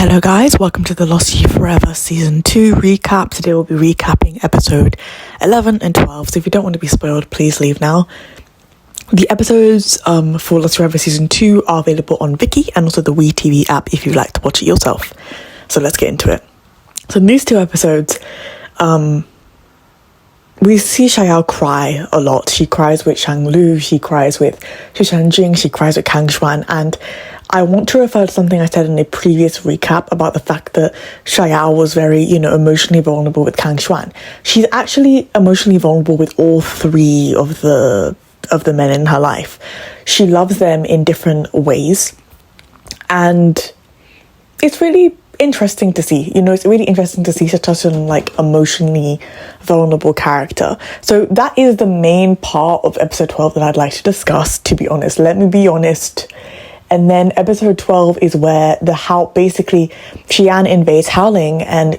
Hello guys, welcome to the Lost You Forever Season 2 recap. Today we'll be recapping episode 11 and 12, so if you don't want to be spoiled, please leave now. The episodes for Lost You Forever Season 2 are available on Viki and also the WeTV app if you'd like to watch it yourself. So let's get into it. So in these two episodes, we see Xiao cry a lot. She cries with Shanglu, she cries with Xu Shanjing, she cries with Kang Xuan, and I want to refer to something I said in a previous recap about the fact that Xiao was very, emotionally vulnerable with Kang Xuan. She's actually emotionally vulnerable with all three of the men in her life. She loves them in different ways, and it's really interesting to see. It's really interesting to see such an emotionally vulnerable character. So that is the main part of episode 12 that I'd like to discuss, to be honest. Let me be honest. And then episode 12 is where basically Xian invades Howling, and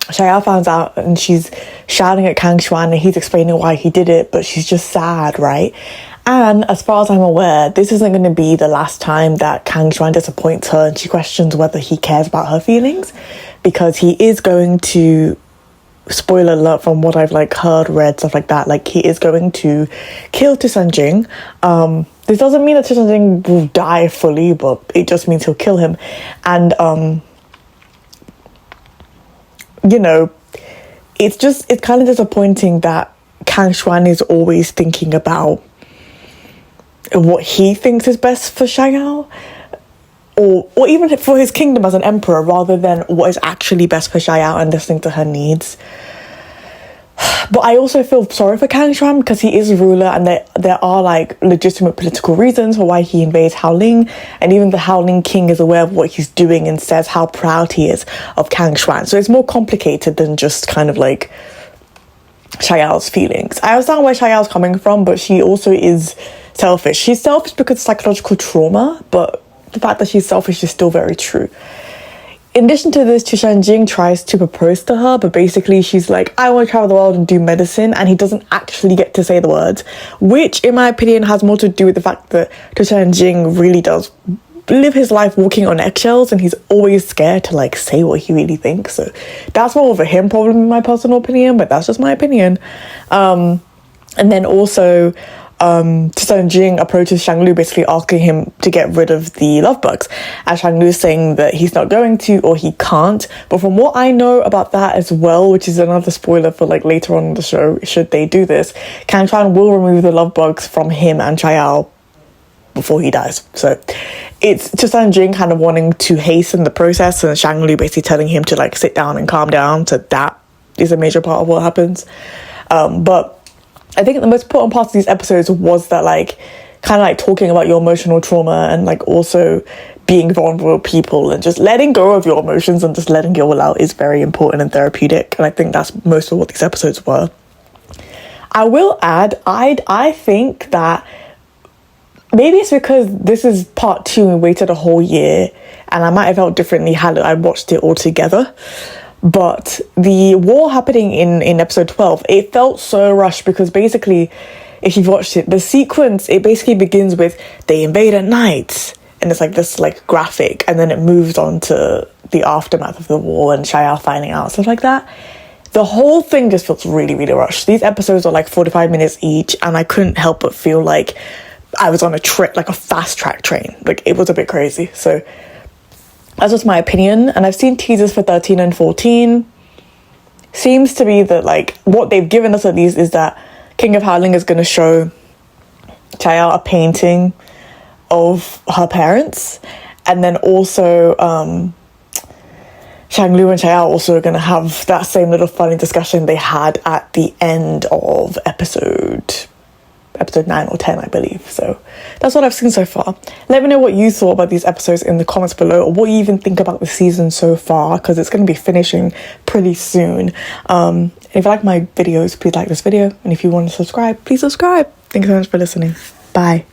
Xiao finds out and she's shouting at Kang Xuan and he's explaining why he did it, but she's just sad, right? And as far as I'm aware, this isn't going to be the last time that Kang Xuan disappoints her and she questions whether he cares about her feelings, because he is going to, spoiler alert from what I've heard, read, stuff like that, he is going to kill Tu Sanjing. This doesn't mean that Tu Sanjing will die fully, but it just means he'll kill him. And it's kind of disappointing that Kang Xuan is always thinking about what he thinks is best for Xiao, or even for his kingdom as an emperor, rather than what is actually best for Xiao and listening to her needs. But I also feel sorry for Kang Xuan because he is a ruler, and there are legitimate political reasons for why he invades Howling, and even the Howling king is aware of what he's doing and says how proud he is of Kang Xuan. So it's more complicated than just kind of Xiao's feelings. I understand where Xiao's coming from, but she also is selfish. She's selfish because of psychological trauma, but the fact that she's selfish is still very true. In addition to this, Tu Shanjing tries to propose to her, but basically she's like, I want to travel the world and do medicine, and he doesn't actually get to say the words, which in my opinion has more to do with the fact that Tu Shanjing really does live his life walking on eggshells, and he's always scared to say what he really thinks. So that's more of a him problem in my personal opinion, but that's just my opinion. And then also Tu Sanjing approaches Shanglu, basically asking him to get rid of the love bugs, and Shanglu saying that he's not going to, or he can't. But from what I know about that as well, which is another spoiler for later on in the show, should they do this, Kang Xuan will remove the love bugs from him and Xiao before he dies. So it's Tu Sanjing kind of wanting to hasten the process, and Shanglu basically telling him to sit down and calm down. So that is a major part of what happens. But I think the most important part of these episodes was that talking about your emotional trauma and also being vulnerable with people and just letting go of your emotions and just letting it all out is very important and therapeutic. And I think that's most of what these episodes were. I will add, I think that maybe it's because this is part 2 and we waited a whole year, and I might have felt differently had I watched it all together. But the war happening in episode 12, it felt so rushed, because basically, if you've watched it, the sequence, it basically begins with they invade at night, and it's this graphic, and then it moves on to the aftermath of the war and Xiao finding out, stuff like that. The whole thing just feels really, really rushed. These episodes are 45 minutes each, and I couldn't help but feel like I was on a trip, a fast track train. It was a bit crazy. So that's just my opinion, and I've seen teasers for 13 and 14. Seems to be that what they've given us at least is that King of Howling is going to show Xiao a painting of her parents, and then also Shanglu and Xiao also are going to have that same little funny discussion they had at the end of episode 9 or 10, I believe. So that's what I've seen so far. Let me know what you thought about these episodes in the comments below, or what you even think about the season so far, because it's going to be finishing pretty soon. If you like my videos, please like this video, and if you want to subscribe, please subscribe. Thank you so much for listening. Bye.